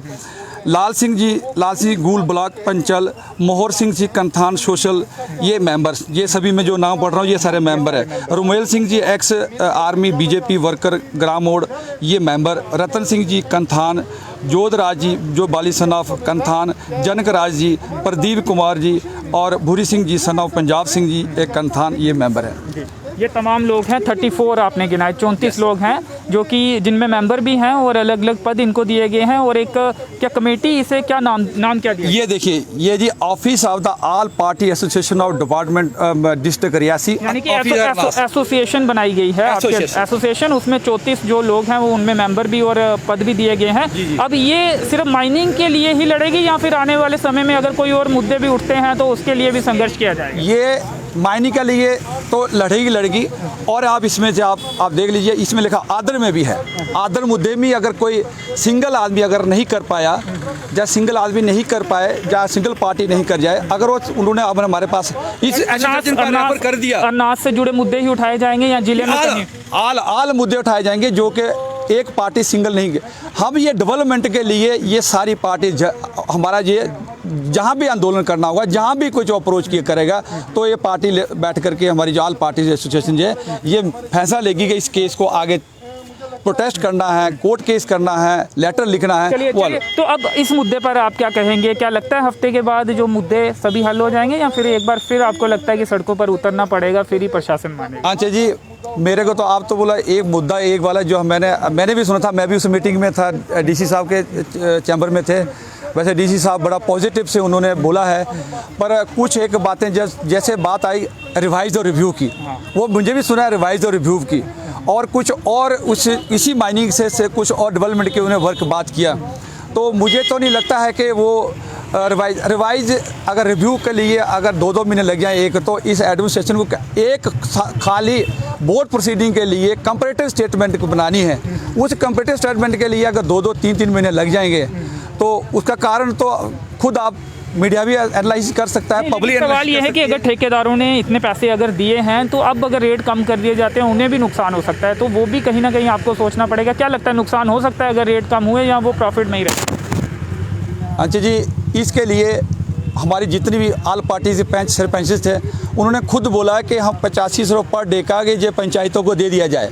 लाल सिंह जी गूल ब्लॉक पंचल, मोहर सिंह जी कंथान सोशल, ये मेंबर्स, ये सभी में जो नाम पढ़ रहा हूँ ये सारे मेंबर है। Rumel Singh ji ex army BJP worker ग्राम मोड़, ये मेंबर। रतन सिंह जी कंथान, जोधराज जी जो बाली सन ऑफ कंथान, जनक राज जी, प्रदीप कुमार जी और भूरी सिंह जी सन ऑफ पंजाब सिंह जी एक कंथान, ये मेंबर है। ये तमाम लोग हैं, 34 आपने गिनाए, 34 लोग हैं जो कि जिनमें मेंबर भी हैं और अलग अलग पद इनको दिए गए हैं। और एक क्या कमेटी, इसे क्या नाम क्या दिया? ये देखिए, ये जी office of the all party association of department district Reasi, यानी कि एसोसिएशन बनाई गई है एसोसिएशन। उसमें 34 जो लोग हैं वो उनमें मेंबर भी और पद भी दिए गए हैं। अब ये सिर्फ माइनिंग के लिए ही लड़ेगी या फिर आने वाले समय में अगर कोई और मुद्दे भी उठते हैं तो उसके लिए भी संघर्ष किया जाएगा? ये मायनिंग के लिए तो लड़ेगी। और आप इसमें से आप देख लीजिए, इसमें लिखा आदर में भी है। आदर मुद्दे में अगर कोई सिंगल आदमी अगर नहीं कर पाया, या सिंगल आदमी नहीं कर पाए, या सिंगल पार्टी नहीं कर जाए, अगर वो उन्होंने हमारे पास इस एसोसिएशन का रेफर कर दिया, अनाज से जुड़े मुद्दे ही उठाए जाएंगे या जिले में आल मुद्दे उठाए जाएंगे जो कि एक पार्टी सिंगल नहीं। हम ये डेवलपमेंट के लिए ये सारी पार्टी हमारा ये जहाँ भी आंदोलन करना होगा, जहाँ भी कुछ अप्रोच किया करेगा, तो ये पार्टी बैठ करके हमारी जो आल पार्टी एसोसिएशन जो है ये फैसला लेगी कि इस केस को आगे प्रोटेस्ट करना है, कोर्ट केस करना है, लेटर लिखना है, चलिए वो चलिए, तो अब इस मुद्दे पर आप क्या कहेंगे? क्या लगता है हफ्ते के बाद जो मुद्दे सभी हल हो जाएंगे, या फिर एक बार फिर आपको लगता है कि सड़कों पर उतरना पड़ेगा, फिर ही प्रशासन मानेगा? अच्छा जी, मेरे को तो आप तो बोला एक मुद्दा एक वाला जो मैंने भी सुना था, मैं भी उस मीटिंग में था, डीसी साहब के चैम्बर में थे। वैसे डीसी साहब बड़ा पॉजिटिव से उन्होंने बोला है, पर कुछ एक बातें जैसे बात आई रिवाइज और रिव्यू की, वो मुझे भी सुना है रिवाइज और रिव्यू की, और कुछ और इसी माइनिंग से कुछ और डेवलपमेंट के उन्हें वर्क बात किया। तो मुझे तो नहीं लगता है कि वो रिवाइज अगर रिव्यू के लिए अगर 2-2 महीने लग जाए एक, तो इस एडमिनिस्ट्रेशन को एक खाली बोर्ड प्रोसीडिंग के लिए कंपैरेटिव स्टेटमेंट को बनानी है। उस कंपैरेटिव स्टेटमेंट के लिए अगर 2-2, 3-3 महीने लग जाएंगे, तो उसका कारण तो खुद आप मीडिया भी एनालाइज कर सकता है। पब्लिक सवाल ये है कि अगर ठेकेदारों ने इतने पैसे अगर दिए हैं, तो अब अगर रेट कम कर दिए जाते हैं, उन्हें भी नुकसान हो सकता है, तो वो भी कहीं ना कहीं आपको सोचना पड़ेगा। क्या लगता है, नुकसान हो सकता है अगर रेट कम हुए, या वो प्रॉफिट में ही रहे? अच्छा जी, इसके लिए हमारी जितनी भी आल पार्टी से सरपंच थे, उन्होंने खुद बोला कि हम 8500 पर डे का ये पंचायतों को दे दिया जाए।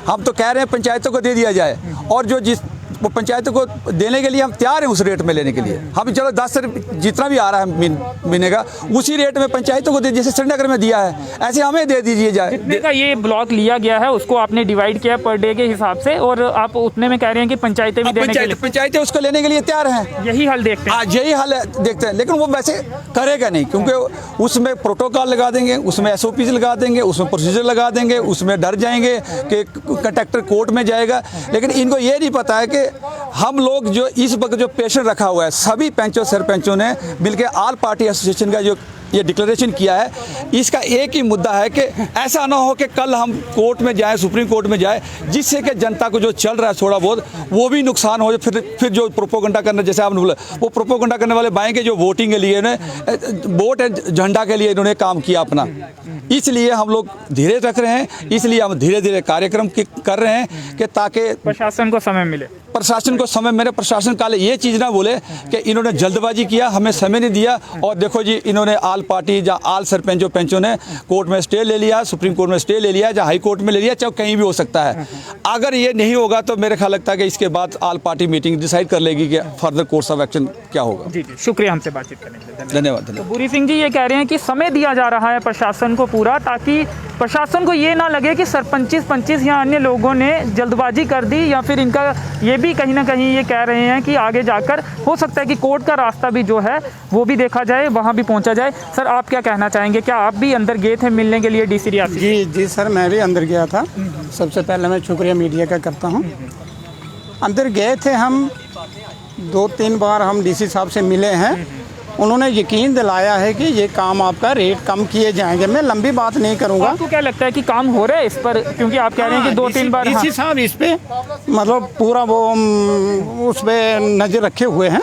हम तो कह रहे हैं पंचायतों को दे दिया जाए, और जो वो पंचायतों को देने के लिए हम तैयार हैं उस रेट में लेने के लिए। हम चलो 10 से जितना भी आ रहा है महीने का, उसी रेट में पंचायतों को दे, जैसे श्रीनगर में दिया है, ऐसे हमें दे दीजिए जाए। जितने का ये ब्लॉक लिया गया है उसको आपने डिवाइड किया पर डे के हिसाब से, और आप उतने में कह रहे हैं कि पंचायतें भी देने के लिए, पंचायतें उसको लेने के लिए तैयार हैं। यही हल देखते हैं। यही हल देखते हैं, लेकिन वो वैसे करेगा नहीं, क्योंकि उसमें प्रोटोकॉल लगा देंगे, उसमें SOPs लगा देंगे, उसमें प्रोसीजर लगा देंगे, उसमें डर जाएंगे कि कंट्रैक्टर कोर्ट में जाएगा। लेकिन इनको ये नहीं पता है कि हम लोग जो इस वक्त जो पेशेंट रखा हुआ है, सभी पंचों सरपंचों ने मिलकर आल पार्टी एसोसिएशन का जो ये डिक्लेरेशन किया है, इसका एक ही मुद्दा है कि ऐसा ना हो कि कल हम कोर्ट में जाएं, सुप्रीम कोर्ट में जाएं, जिससे कि जनता को जो चल रहा है थोड़ा बहुत वो भी नुकसान हो जाए। फिर जो प्रोपोगंडा करना, जैसे आपने बोला, वो प्रोपोगंडा करने वाले बाएं के जो वोटिंग के लिए वोट झंडा के लिए इन्होंने काम किया अपना। इसलिए हम लोग धीरे रख रहे हैं, इसलिए हम धीरे धीरे कार्यक्रम कर रहे हैं कि ताकि प्रशासन को समय मिले। प्रशासन को समय, मेरे प्रशासन काल ये चीज़ ना बोले कि इन्होंने जल्दबाजी किया, हमें समय नहीं दिया। और देखो जी, इन्होंने आल पार्टी या आल सरपंचों पंचों ने कोर्ट में स्टे ले लिया, सुप्रीम कोर्ट में स्टे ले लिया, या हाई कोर्ट में ले लिया, चाहे कहीं भी हो सकता है। अगर ये नहीं होगा तो मेरे ख्याल लगता है कि इसके बाद आल पार्टी मीटिंग डिसाइड कर लेगी कि फर्दर कोर्स ऑफ एक्शन क्या होगा। जी, शुक्रिया हमसे बातचीत करने के लिए। धन्यवाद। तो बुरी सिंह जी ये कह रहे हैं कि समय दिया जा रहा है प्रशासन को पूरा, ताकि प्रशासन को ये ना लगे कि सरपंच या अन्य लोगों ने जल्दबाजी कर दी, या फिर इनका ये भी कहीं ना कहीं ये कह रहे हैं कि आगे जाकर हो सकता है कि कोर्ट का रास्ता भी जो है वो भी देखा जाए, वहाँ भी पहुँचा जाए। सर, आप क्या कहना चाहेंगे? क्या आप भी अंदर गए थे मिलने के लिए डीसी रियासी? जी सर, मैं भी अंदर गया था। सबसे पहले मैं शुक्रिया मीडिया का करता हूँ। अंदर गए थे हम, 2-3 बार हम डीसी साहब से मिले हैं। उन्होंने यकीन दिलाया है कि ये काम आपका रेट कम किए जाएंगे। मैं लंबी बात नहीं करूंगा। आपको क्या लगता है कि काम हो रहा है इस पर? क्योंकि आप कह रहे हैं कि 2-3 बार डीसी साहब इस पे मतलब पूरा वो उस पर नज़र रखे हुए हैं,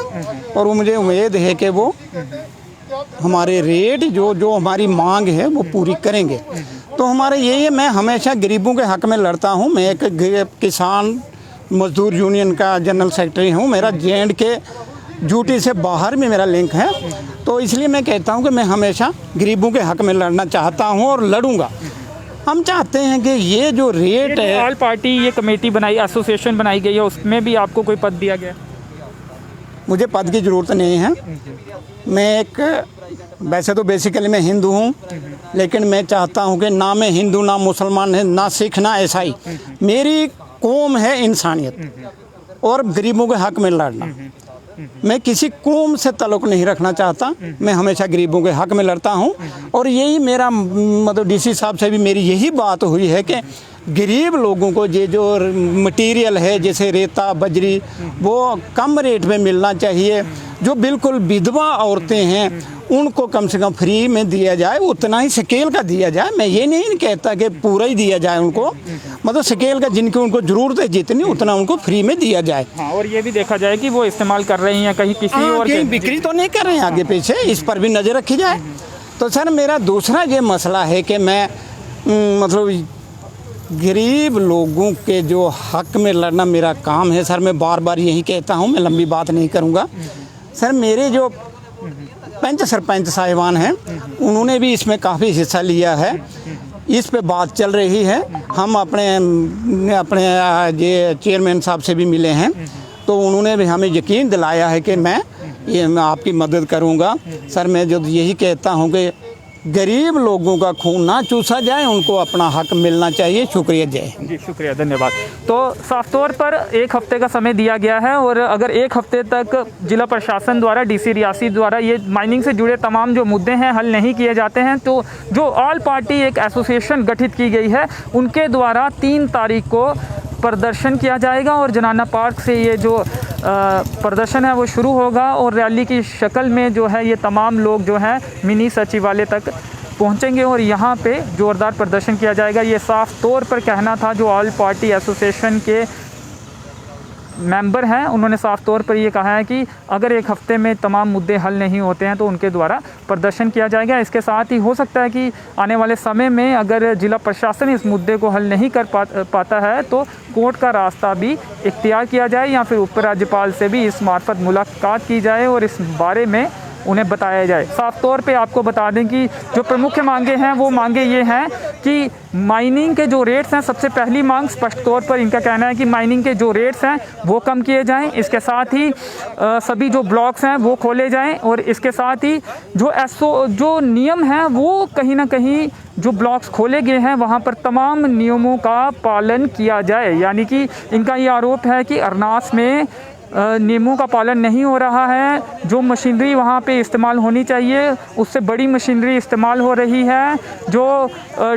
और वो मुझे उम्मीद है कि वो हमारे रेट जो हमारी मांग है वो पूरी करेंगे। तो हमारे ये मैं हमेशा गरीबों के हक़ में लड़ता हूँ। मैं एक किसान मजदूर यूनियन का जनरल सेक्रेटरी हूँ। मेरा J&K ड्यूटी से बाहर में मेरा लिंक है, तो इसलिए मैं कहता हूं कि मैं हमेशा गरीबों के हक में लड़ना चाहता हूं और लड़ूंगा। हम चाहते हैं कि ये जो रेट है, आल पार्टी ये कमेटी बनाई, एसोसिएशन बनाई गई है, उसमें भी आपको कोई पद दिया गया? मुझे पद की ज़रूरत नहीं है। मैं वैसे तो बेसिकली मैं हिंदू हूँ, लेकिन मैं चाहता हूँ कि ना मैं हिंदू, ना मुसलमान है, ना सिख, ना ईसाई। मेरी कौम है इंसानियत और गरीबों के हक में लड़ना। मैं किसी कौम से ताल्लुक़ नहीं रखना चाहता। मैं हमेशा गरीबों के हक़ में लड़ता हूं, और यही मेरा मतलब डीसी साहब से भी मेरी यही बात हुई है कि गरीब लोगों को ये जो मटेरियल है, जैसे रेता बजरी, वो कम रेट में मिलना चाहिए। जो बिल्कुल विधवा औरतें हैं उनको कम से कम फ्री में दिया जाए, उतना ही स्केल का दिया जाए। मैं ये नहीं कहता कि पूरा ही दिया जाए उनको, मतलब स्केल का जिनकी उनको ज़रूरत है जितनी, उतना उनको फ्री में दिया जाए। हाँ, और ये भी देखा जाए कि वो इस्तेमाल कर रहे हैं या कहीं किसी और कहीं बिक्री तो नहीं कर रहे हैं आगे पीछे, इस पर भी नज़र रखी जाए। तो सर, मेरा दूसरा ये मसला है कि मैं मतलब गरीब लोगों के जो हक़ में लड़ना मेरा काम है। सर, मैं बार बार यही कहता हूँ, मैं लंबी बात नहीं करूँगा। सर, मेरे जो पंच सरपंच साहिबान हैं उन्होंने भी इसमें काफ़ी हिस्सा लिया है। इस पे बात चल रही है। हम अपने अपने ये चेयरमैन साहब से भी मिले हैं, तो उन्होंने भी हमें यकीन दिलाया है कि मैं आपकी मदद करूंगा। सर मैं जो यही कहता हूं कि गरीब लोगों का खून ना चूसा जाए, उनको अपना हक मिलना चाहिए। शुक्रिया जय। जी शुक्रिया, धन्यवाद। तो साफ तौर पर 1 हफ्ते का समय दिया गया है और अगर 1 हफ्ते तक जिला प्रशासन द्वारा, डीसी रियासी द्वारा ये माइनिंग से जुड़े तमाम जो मुद्दे हैं हल नहीं किए जाते हैं, तो जो ऑल पार्टी एक एसोसिएशन गठित की गई है उनके द्वारा 3 तारीख को प्रदर्शन किया जाएगा और जनाना पार्क से ये जो प्रदर्शन है वो शुरू होगा और रैली की शक्ल में जो है ये तमाम लोग जो हैं मिनी सचिवालय तक पहुंचेंगे और यहाँ पे ज़ोरदार प्रदर्शन किया जाएगा। ये साफ तौर पर कहना था जो ऑल पार्टी एसोसिएशन के मेंबर हैं, उन्होंने साफ तौर पर ये कहा है कि अगर 1 हफ्ते में तमाम मुद्दे हल नहीं होते हैं तो उनके द्वारा प्रदर्शन किया जाएगा। इसके साथ ही हो सकता है कि आने वाले समय में अगर जिला प्रशासन इस मुद्दे को हल नहीं कर पाता है तो कोर्ट का रास्ता भी इख्तियार किया जाए या फिर उपराज्यपाल से भी इस मार्फत मुलाकात की जाए और इस बारे में उन्हें बताया जाए। साफ तौर पे आपको बता दें कि जो प्रमुख मांगे हैं वो मांगे ये हैं कि माइनिंग के जो रेट्स हैं, सबसे पहली मांग स्पष्ट तौर पर इनका कहना है कि माइनिंग के जो रेट्स हैं वो कम किए जाएं। इसके साथ ही सभी जो ब्लॉक्स हैं वो खोले जाएं और इसके साथ ही जो नियम हैं वो कहीं ना कहीं जो ब्लॉक्स खोले गए हैं वहाँ पर तमाम नियमों का पालन किया जाए। यानी कि इनका ये आरोप है कि अरनास में नियमों का पालन नहीं हो रहा है। जो मशीनरी वहाँ पे इस्तेमाल होनी चाहिए उससे बड़ी मशीनरी इस्तेमाल हो रही है। जो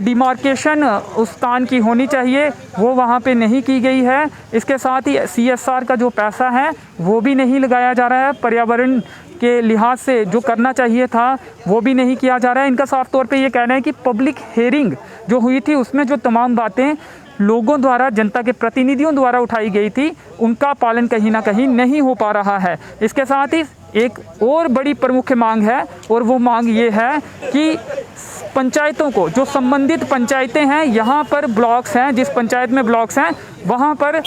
डिमार्केशन उस स्थान की होनी चाहिए वो वहाँ पे नहीं की गई है। इसके साथ ही CSR का जो पैसा है वो भी नहीं लगाया जा रहा है। पर्यावरण के लिहाज से जो करना चाहिए था वो भी नहीं किया जा रहा है। इनका साफ तौर पे ये कहना है कि पब्लिक हेयरिंग जो हुई थी उसमें जो तमाम बातें लोगों द्वारा, जनता के प्रतिनिधियों द्वारा उठाई गई थी उनका पालन कहीं ना कहीं नहीं हो पा रहा है। इसके साथ ही एक और बड़ी प्रमुख मांग है और वो मांग ये है कि पंचायतों को, जो संबंधित पंचायतें हैं, यहाँ पर ब्लॉक्स हैं, जिस पंचायत में ब्लॉक्स हैं वहाँ पर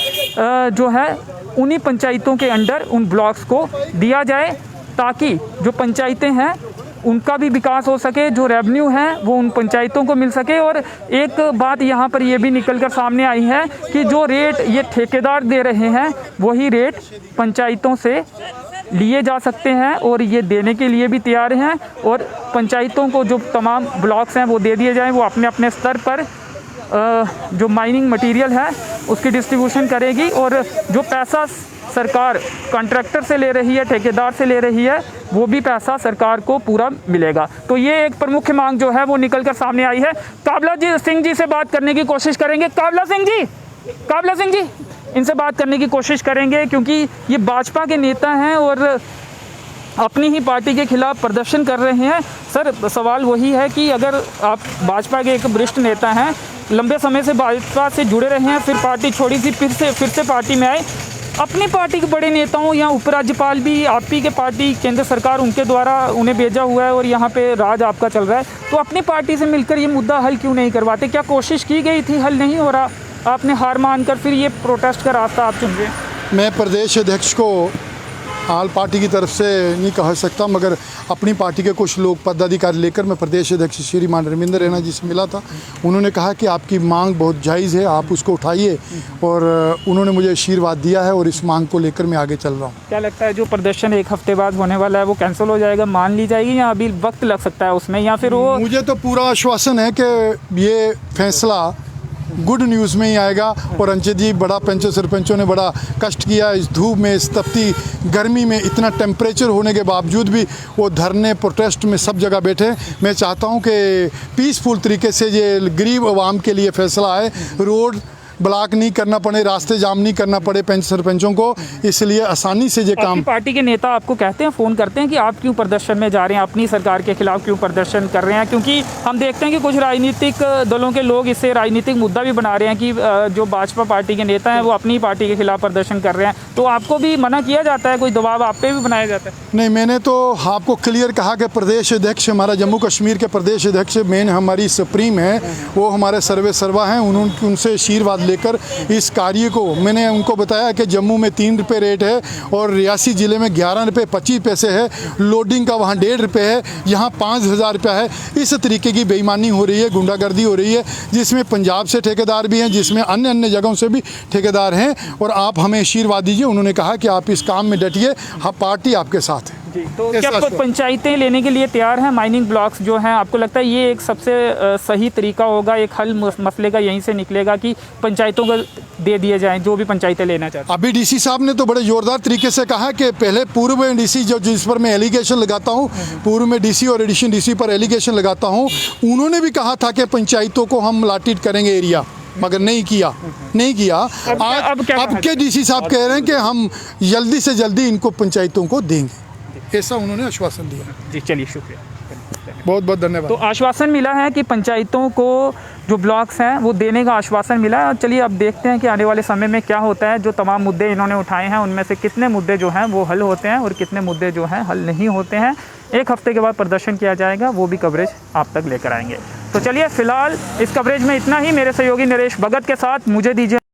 जो है उन्हीं पंचायतों के अंडर उन ब्लॉक्स को दिया जाए ताकि जो पंचायतें हैं उनका भी विकास हो सके, जो रेवेन्यू है वो उन पंचायतों को मिल सके। और एक बात यहाँ पर ये भी निकल कर सामने आई है कि जो रेट ये ठेकेदार दे रहे हैं वही रेट पंचायतों से लिए जा सकते हैं और ये देने के लिए भी तैयार हैं और पंचायतों को जो तमाम ब्लॉक्स हैं वो दे दिए जाएं। वो अपने अपने स्तर पर जो माइनिंग मटेरियल है उसकी डिस्ट्रीब्यूशन करेगी और जो पैसा सरकार कॉन्ट्रैक्टर से ले रही है, ठेकेदार से ले रही है, वो भी पैसा सरकार को पूरा मिलेगा। तो ये एक प्रमुख मांग जो है वो निकल कर सामने आई है। काबला सिंह जी से बात करने की कोशिश करेंगे। काबला सिंह जी इनसे बात करने की कोशिश करेंगे क्योंकि ये भाजपा के नेता हैं और अपनी ही पार्टी के खिलाफ प्रदर्शन कर रहे हैं। सर सवाल वही है कि अगर आप भाजपा के एक वरिष्ठ नेता हैं, लंबे समय से भाजपा से जुड़े रहे हैं, फिर पार्टी छोड़ी थी, फिर से पार्टी में आए, अपनी पार्टी के बड़े नेताओं या उपराज्यपाल भी आप ही के पार्टी, केंद्र सरकार उनके द्वारा उन्हें भेजा हुआ है और यहाँ पे राज आपका चल रहा है, तो अपनी पार्टी से मिलकर ये मुद्दा हल क्यों नहीं करवाते? क्या कोशिश की गई थी, हल नहीं हो रहा, आपने हार मानकर फिर ये प्रोटेस्ट का रास्ता आप चुन रहे? मैं प्रदेश अध्यक्ष को आल पार्टी की तरफ से नहीं कह सकता, मगर अपनी पार्टी के कुछ लोग पदाधिकारी लेकर मैं प्रदेश अध्यक्ष श्रीमान रविंद्र रैना जी से मिला था। उन्होंने कहा कि आपकी मांग बहुत जायज़ है, आप उसको उठाइए और उन्होंने मुझे आशीर्वाद दिया है और इस मांग को लेकर मैं आगे चल रहा हूँ। क्या लगता है जो प्रदर्शन 1 हफ्ते बाद होने वाला है वो कैंसिल हो जाएगा, मान ली जाएगी या अभी वक्त लग सकता है उसमें, या फिर वो? मुझे तो पूरा आश्वासन है कि ये फैसला गुड न्यूज़ में ही आएगा। और अंचित जी, बड़ा पंचों सरपंचों ने बड़ा कष्ट किया, इस धूप में, इस तपती गर्मी में, इतना टेम्परेचर होने के बावजूद भी वो धरने प्रोटेस्ट में सब जगह बैठे। मैं चाहता हूं कि पीसफुल तरीके से ये गरीब आवाम के लिए फैसला आए, रोड ब्लॉक नहीं करना पड़े, रास्ते जाम नहीं करना पड़े पंच सरपंचों को, इसलिए आसानी से ये काम। पार्टी के नेता आपको कहते हैं, फ़ोन करते हैं कि आप क्यों प्रदर्शन में जा रहे हैं, अपनी सरकार के खिलाफ क्यों प्रदर्शन कर रहे हैं? क्योंकि हम देखते हैं कि कुछ राजनीतिक दलों के लोग इससे राजनीतिक मुद्दा भी बना रहे हैं कि जो भाजपा पार्टी के नेता हैं वो अपनी पार्टी के खिलाफ प्रदर्शन कर रहे हैं, तो आपको भी मना किया जाता है, कोई दबाव आप पे भी बनाया जाता है? नहीं, मैंने तो आपको क्लियर कहा कि प्रदेश अध्यक्ष, हमारा जम्मू कश्मीर के प्रदेश अध्यक्ष मेन हमारी सुप्रीम है, वो हमारे सर्वे सर्वा हैं, उनसे आशीर्वाद लेकर इस कार्य को मैंने उनको बताया कि जम्मू में 3 रुपये रेट है और रियासी ज़िले में 11 रुपये 25 पैसे है, लोडिंग का वहाँ 1.5 रुपये है, यहाँ 5,000 रुपया है। इस तरीके की बेईमानी हो रही है, गुंडागर्दी हो रही है, जिसमें पंजाब से ठेकेदार भी हैं, जिसमें अन्य जगहों से भी ठेकेदार हैं। और आप हमें आशीर्वाद दीजिए। उन्होंने कहा कि आप इस काम में डटिए, हम पार्टी आपके साथ है। जी, तो क्या पंचायतें लेने के लिए तैयार हैं? माइनिंग ब्लॉक्स जो हैं, आपको लगता है ये एक सबसे सही तरीका होगा, एक हल मसले का यहीं से निकलेगा कि पंचायतों को दे दिए जाएं जो भी पंचायतें लेना चाहते हैं? अभी डीसी साहब ने तो बड़े ज़ोरदार तरीके से कहा कि पहले पूर्व में डीसी जिस पर मैं एलिगेशन लगाता हूँ, पूर्व में डीसी और एडिशन डीसी पर एलिगेशन लगाता हूँ, उन्होंने भी कहा था कि पंचायतों को हम अलाटेड करेंगे एरिया, मगर नहीं किया। अब के डीसी साहब कह रहे हैं कि हम जल्दी से जल्दी इनको पंचायतों को देंगे, ऐसा उन्होंने आश्वासन दिया। जी, चलिए, शुक्रिया, बहुत बहुत धन्यवाद। तो आश्वासन मिला है कि पंचायतों को जो ब्लॉक्स हैं वो देने का आश्वासन मिला है। और चलिए अब देखते हैं कि आने वाले समय में क्या होता है। जो तमाम मुद्दे इन्होंने उठाए हैं उनमें से कितने मुद्दे जो हैं वो हल होते हैं और कितने मुद्दे जो हैं हल नहीं होते हैं। 1 हफ्ते के बाद प्रदर्शन किया जाएगा, वो भी कवरेज आप तक लेकर आएंगे। तो चलिए, फिलहाल इस कवरेज में इतना ही। मेरे सहयोगी नरेश भगत के साथ मुझे दीजिए